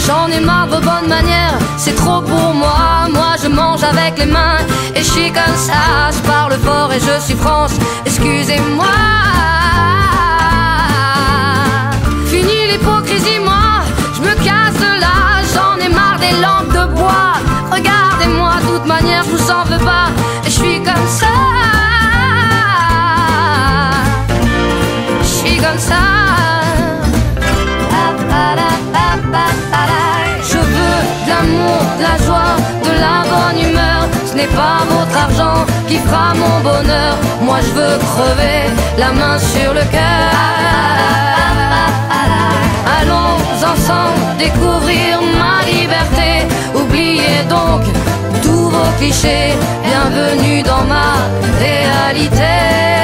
J'en ai marre de vos bonnes manières, c'est trop pour moi. Moi je mange avec les mains et je suis comme ça. Je parle fort et je suis France, excusez-moi. Fini l'hypocrisie, moi je me casse de là. J'en ai marre des lampes de bois. Regardez-moi, de toute manière je vous en veux pas. Et je suis comme ça. Je suis comme ça. Je veux de l'amour, de la joie, de la bonne humeur. Ce n'est pas votre argent qui fera mon bonheur. Moi je veux crever la main sur le cœur. Allons ensemble découvrir ma liberté. Oubliez donc tous vos clichés. Bienvenue dans ma réalité.